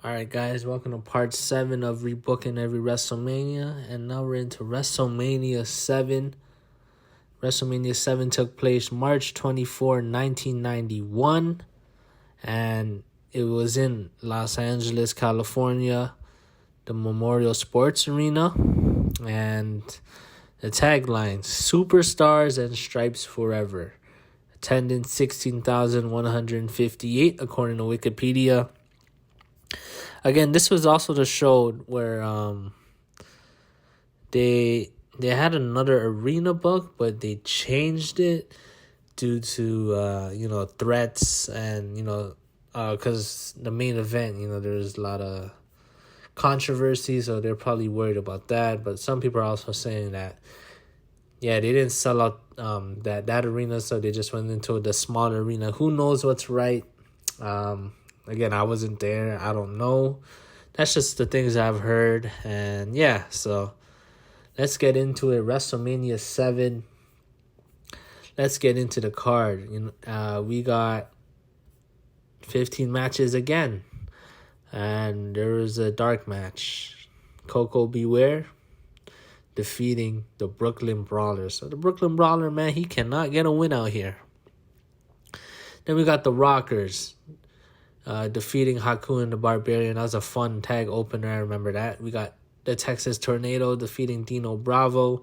Alright guys, welcome to part 7 of Rebooking every WrestleMania. And now we're into WrestleMania 7. WrestleMania 7 took place March 24, 1991. And it was in Los Angeles, California, the Memorial Sports Arena. And the tagline, Superstars and Stripes Forever. Attendance 16,158 according to Wikipedia. Again, this was also the show where they had another arena book, but they changed it due to threats and because the main event, there's a lot of controversy, so they're probably worried about that. But some people are also saying that they didn't sell out that arena, so they just went into the smaller arena. Who knows what's right? Again, I wasn't there. I don't know. That's just the things I've heard. And so let's get into it. WrestleMania 7. Let's get into the card. We got 15 matches again. And there was a dark match. Coco Beware defeating the Brooklyn Brawler. So the Brooklyn Brawler, man, he cannot get a win out here. Then we got the Rockers. Defeating Haku and the Barbarian. That was a fun tag opener. I remember that. We got the Texas Tornado defeating Dino Bravo.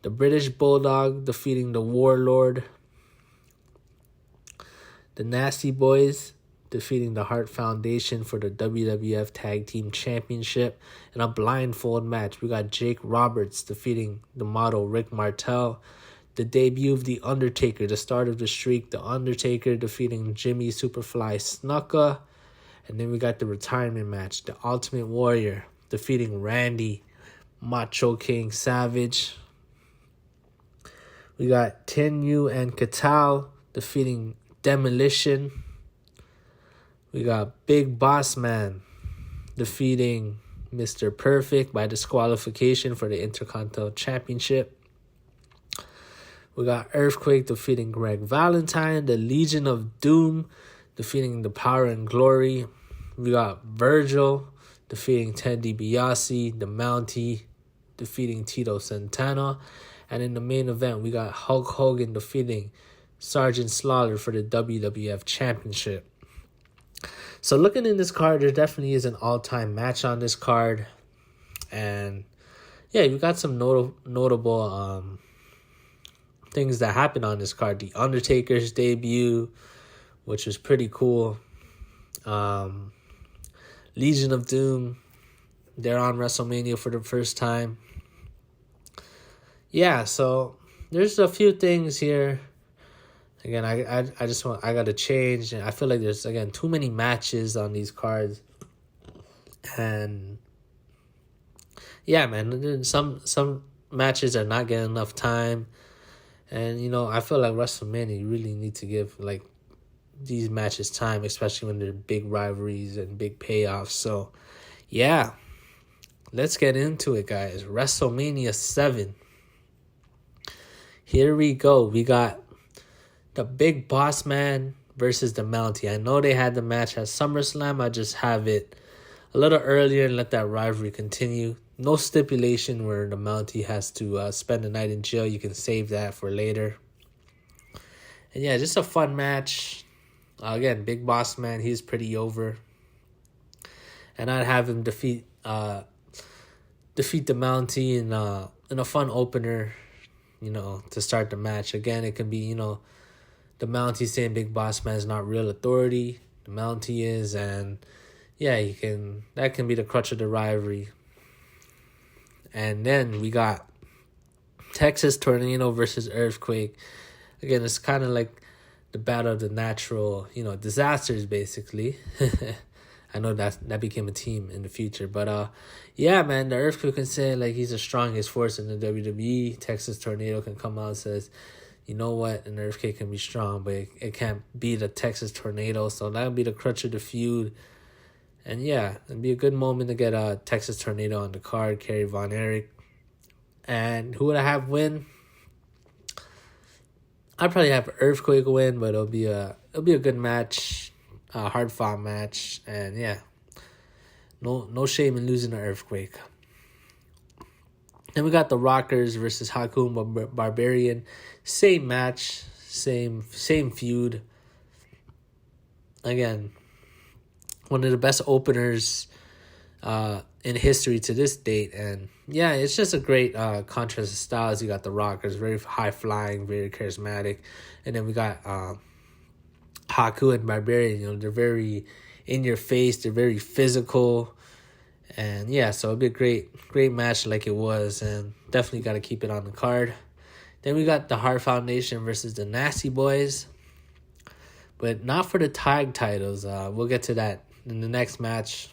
The British Bulldog defeating the Warlord. The Nasty Boys defeating the Hart Foundation for the WWF Tag Team Championship in a blindfold match. We got Jake Roberts defeating the model Rick Martel. The debut of The Undertaker, the start of the streak. The Undertaker defeating Jimmy Superfly Snuka. And then we got the retirement match. The Ultimate Warrior defeating Randy Macho King Savage. We got Tenyu and Katal defeating Demolition. We got Big Boss Man defeating Mr.Perfect by disqualification for the Intercontinental Championship. We got Earthquake defeating Greg Valentine. The Legion of Doom defeating the Power and Glory. We got Virgil defeating Ted DiBiase. The Mountie defeating Tito Santana. And in the main event, we got Hulk Hogan defeating Sergeant Slaughter for the WWF Championship. So looking in this card, there definitely is an all-time match on this card. And you got some notable things that happened on this card. The Undertaker's debut, which was pretty cool. Legion of Doom, they're on WrestleMania for the first time. So there's a few things here. Again, I got to change. And I feel like there's, again, too many matches on these cards. And man, some matches are not getting enough time. And, I feel like WrestleMania, you really need to give, these matches time, especially when they're big rivalries and big payoffs. So, let's get into it, guys. WrestleMania 7. Here we go. We got the Big Boss Man versus the Mountie. I know they had the match at SummerSlam. I just have it a little earlier and let that rivalry continue. No stipulation where the Mountie has to spend the night in jail. You can save that for later. And just a fun match. Again, Big Boss Man, he's pretty over. And I'd have him defeat the Mountie in a fun opener, to start the match. Again, it can be, the Mountie saying Big Boss Man is not real authority. The Mountie is, and that can be the crutch of the rivalry. And then we got Texas Tornado versus Earthquake. Again, it's kind of like the battle of the natural, disasters, basically. I know that became a team in the future. But, man, the Earthquake can say, he's the strongest force in the WWE. Texas Tornado can come out and says, you know what, an Earthquake can be strong, but it can't beat a Texas Tornado. So that'll be the crutch of the feud. And it'd be a good moment to get a Texas Tornado on the card, Kerry Von Erich. And who would I have win? I'd probably have Earthquake win, but it'll be a good match, a hard fought match, and No shame in losing an earthquake. Then we got the Rockers versus Haku Barbarian. Same match, same feud. Again, one of the best openers in history to this date. And yeah, it's just a great contrast of styles. You got the Rockers, very high flying, very charismatic. And then we got Haku and Barbarian. They're very in your face. They're very physical. And yeah, so it'll be a great match like it was. And definitely got to keep it on the card. Then we got the Hart Foundation versus the Nasty Boys. But not for the tag titles. We'll get to that in the next match.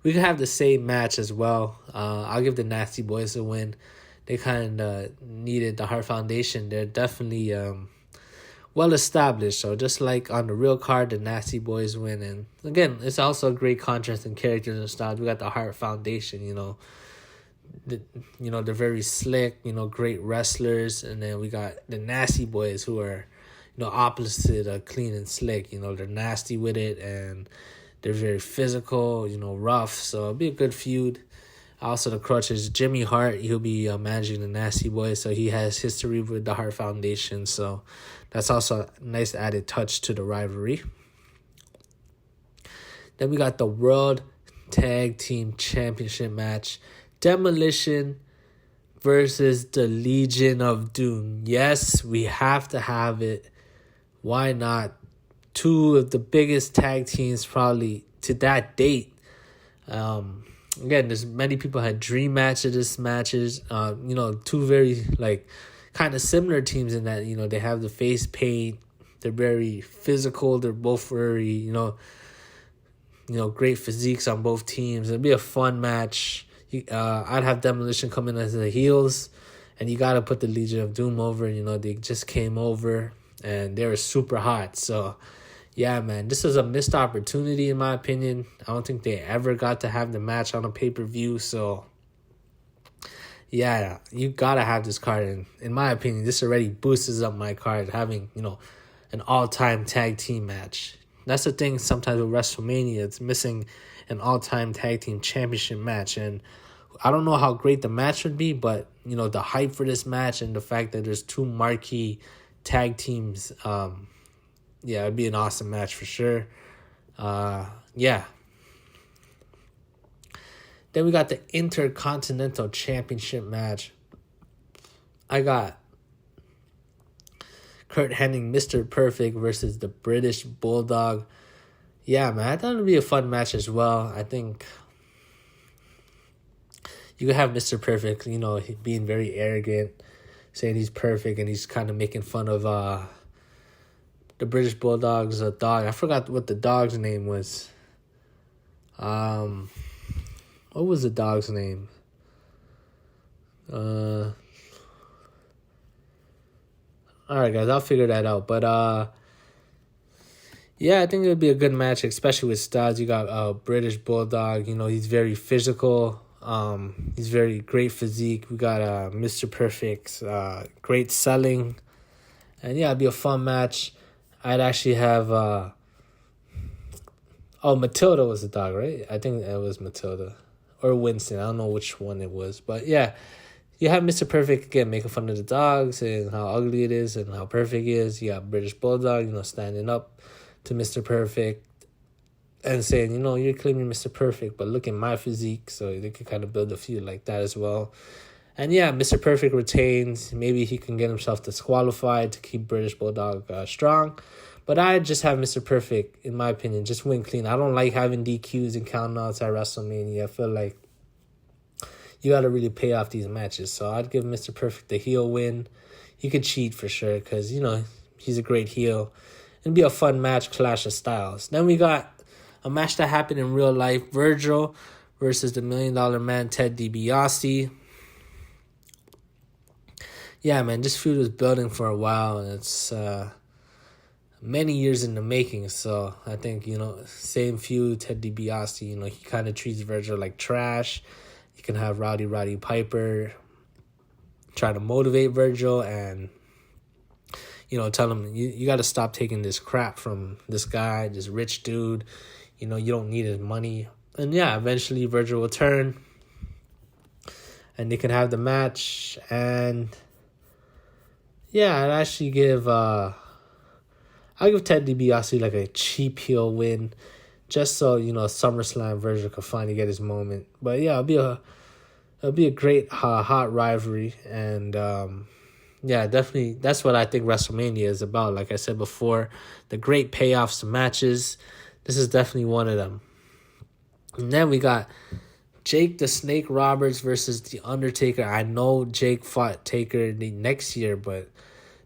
We could have the same match as well. I'll give the Nasty Boys a win. They kind of needed the Hart Foundation. They're definitely well established. So just like on the real card, the Nasty Boys win. And again, it's also a great contrast in characters and styles. We got the Hart Foundation, they're very slick, great wrestlers. And then we got the Nasty Boys who are, opposite of clean and slick. They're nasty with it and they're very physical, rough. So it'll be a good feud. Also, the crutch is Jimmy Hart. He'll be managing the Nasty Boys, so he has history with the Hart Foundation. So that's also a nice added touch to the rivalry. Then we got the World Tag Team Championship match. Demolition versus the Legion of Doom. Yes, we have to have it. Why not? Two of the biggest tag teams probably to that date. Again, there's many people had dream matches. Two very kind of similar teams in that they have the face paint. They're very physical. They're both very great physiques on both teams. It'd be a fun match. I'd have Demolition come in as the heels, and you got to put the Legion of Doom over. They just came over and they were super hot. So yeah, man, this is a missed opportunity in my opinion. I don't think they ever got to have the match on a pay-per-view. So yeah, you got to have this card. And in my opinion, this already boosts up my card having, an all-time tag team match. That's the thing sometimes with WrestleMania. It's missing an all-time tag team championship match. And I don't know how great the match would be, but, the hype for this match and the fact that there's two marquee tag teams, it'd be an awesome match for sure. Yeah. Then we got the Intercontinental Championship match. I got Kurt Hennig, Mr. Perfect versus the British Bulldog. Yeah, man, I thought it would be a fun match as well. I think you could have Mr. Perfect, being very arrogant, saying he's perfect, and he's kind of making fun of the British Bulldog's dog. I forgot what the dog's name was. What was the dog's name? All right, guys, I'll figure that out. But yeah, I think it would be a good match, especially with styles. You got British Bulldog. He's very physical. He's very great physique. We got Mr. Perfect's great selling. And yeah, it'd be a fun match. I'd actually have... Matilda was the dog, right? I think it was Matilda. Or Winston. I don't know which one it was. But yeah, you have Mr. Perfect, again, making fun of the dogs and how ugly it is and how perfect it is. You got British Bulldog, standing up to Mr. Perfect and saying, you're claiming Mr. Perfect, but look at my physique. So they could kind of build a feud like that as well. And yeah, Mr. Perfect retains. Maybe he can get himself disqualified to keep British Bulldog strong. But I just have Mr. Perfect, in my opinion, just win clean. I don't like having DQs and countouts at WrestleMania. I feel like you got to really pay off these matches. So I'd give Mr. Perfect the heel win. He could cheat for sure because, he's a great heel. It'd be a fun match, clash of styles. Then we got a match that happened in real life. Virgil versus the $1 Million Man, Ted DiBiase. Yeah, man, this feud was building for a while, and it's many years in the making. So I think, same feud, Ted DiBiase, he kind of treats Virgil like trash. You can have Roddy Piper try to motivate Virgil and, tell him, you got to stop taking this crap from this guy, this rich dude. You don't need his money. And yeah, eventually Virgil will turn and they can have the match. And yeah, I'll give Ted DiBiase like a cheap heel win, just so SummerSlam Virgil could finally get his moment. But yeah, it'll be a great hot rivalry, and yeah, definitely that's what I think WrestleMania is about. Like I said before, the great payoffs to matches. This is definitely one of them. And then we got Jake the Snake Roberts versus The Undertaker. I know Jake fought Taker the next year, but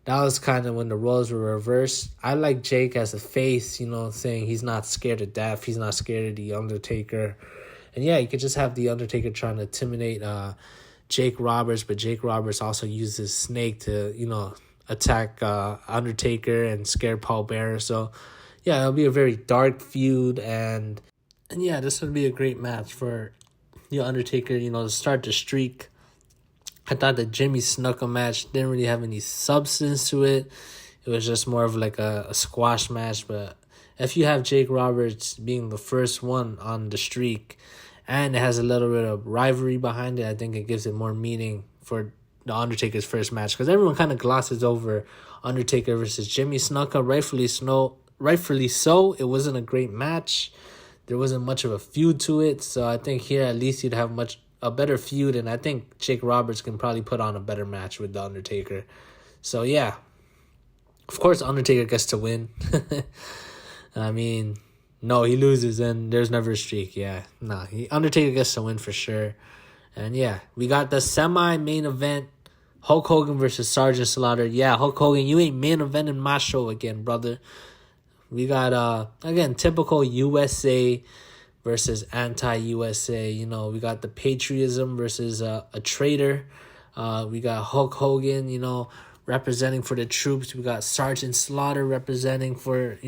that was kind of when the roles were reversed. I like Jake as a face, saying he's not scared of death. He's not scared of The Undertaker. And yeah, you could just have The Undertaker trying to intimidate Jake Roberts, but Jake Roberts also uses Snake to, attack Undertaker and scare Paul Bearer. So yeah, it'll be a very dark feud. And yeah, this would be a great match for The Undertaker, to start the streak. I thought the Jimmy Snuka match didn't really have any substance to it. It was just more of like a squash match. But if you have Jake Roberts being the first one on the streak and it has a little bit of rivalry behind it, I think it gives it more meaning for the Undertaker's first match. Because everyone kind of glosses over Undertaker versus Jimmy Snuka. Rightfully so. It wasn't a great match. There wasn't much of a feud to it. So I think here at least you'd have a better feud, and I think Jake Roberts can probably put on a better match with The Undertaker. So, yeah. Of course, Undertaker gets to win. I mean, no, he loses, and there's never a streak. Yeah, Undertaker gets to win for sure. And, yeah, we got the semi-main event, Hulk Hogan versus Sergeant Slaughter. Yeah, Hulk Hogan, you ain't main eventing my show again, brother. We got, again, typical USA versus anti-USA. We got the patriotism versus a traitor. We got Hulk Hogan, representing for the troops. We got Sergeant Slaughter representing for,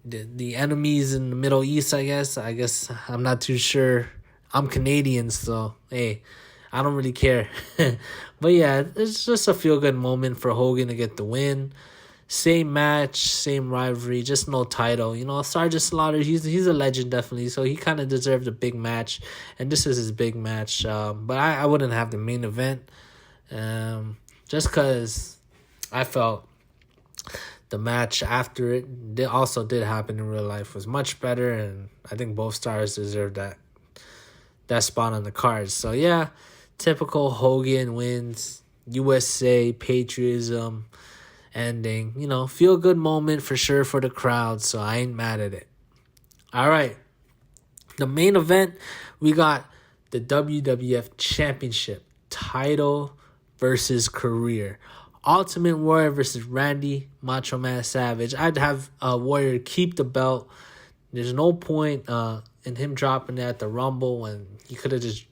the enemies in the Middle East, I guess. I'm not too sure. I'm Canadian, so, hey, I don't really care. But, yeah, it's just a feel-good moment for Hogan to get the win. Same match, same rivalry, just no title. Sergeant Slaughter, he's a legend, definitely. So he kind of deserved a big match. And this is his big match. But I wouldn't have the main event. Just because I felt the match after it also did happen in real life was much better. And I think both stars deserve that spot on the card. So, yeah, typical Hogan wins. USA, patriotism. Ending, feel good moment for sure for the crowd, so I ain't mad at it. All right, the main event, we got the WWF Championship title versus career. Ultimate Warrior versus Randy Macho Man Savage. I'd have Warrior keep the belt. There's no point in him dropping it at the Rumble when he could have just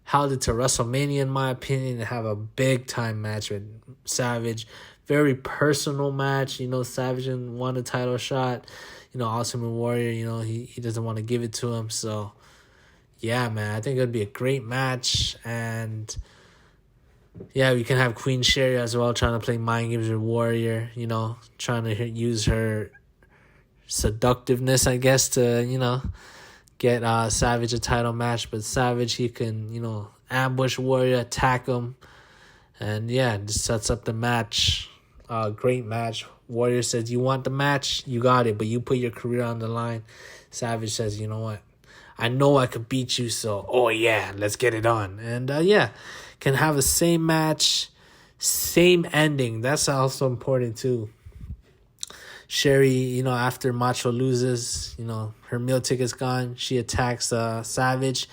held it to WrestleMania, in my opinion, and have a big time match with Savage. Very personal match. Savage won a title shot. Ultimate Warrior, he doesn't want to give it to him. So, yeah, man, I think it would be a great match. And, yeah, we can have Queen Sherry as well trying to play mind games with Warrior, trying to use her seductiveness, I guess, to, get Savage a title match. But Savage, he can, ambush Warrior, attack him. And, yeah, just sets up the match. Great match. Warrior says, you want the match? You got it, but you put your career on the line. Savage says, you know what? I know I could beat you, so, oh, yeah, let's get it on. And, yeah, can have the same match, same ending. That's also important, too. Sherry, after Macho loses, her meal ticket's gone. She attacks Savage.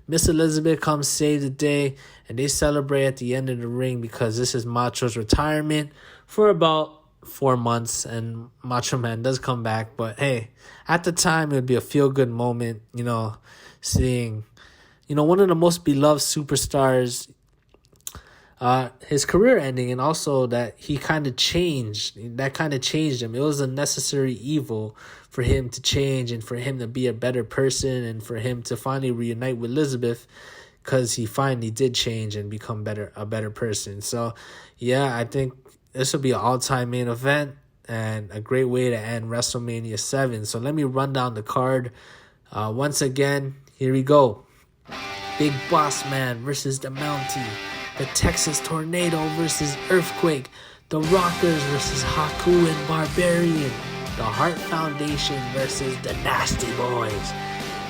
Miss Elizabeth comes save the day, and they celebrate at the end of the ring because this is Macho's retirement for about 4 months, and Macho Man does come back. But, hey, at the time, it would be a feel-good moment, seeing, one of the most beloved superstars, his career ending, and also that he kind of changed. That kind of changed him. It was a necessary evil for him to change and for him to be a better person and for him to finally reunite with Elizabeth because he finally did change and become a better person. So, yeah, I think this will be an all-time main event and a great way to end WrestleMania 7. So let me run down the card Once again, here we go. Big Boss Man versus the Mountie. The Texas Tornado versus Earthquake. The Rockers versus Haku and Barbarian. The Hart Foundation versus the Nasty Boys.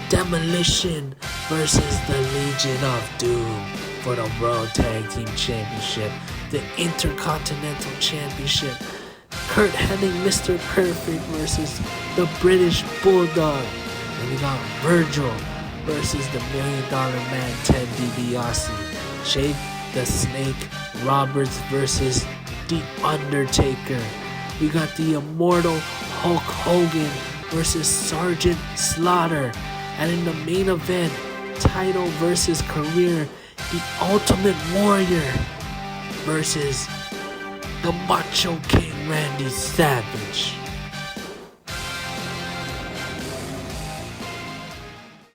Demolition versus the Legion of Doom for the World Tag Team Championship. The Intercontinental Championship. Kurt Hennig, Mr. Perfect versus the British Bulldog. And we got Virgil versus the $1 Million Man Ted DiBiase. Jake the Snake Roberts versus the Undertaker. We got the Immortal Hulk Hogan versus Sergeant Slaughter. And in the main event, title versus career, the Ultimate Warrior versus the Macho King Randy Savage.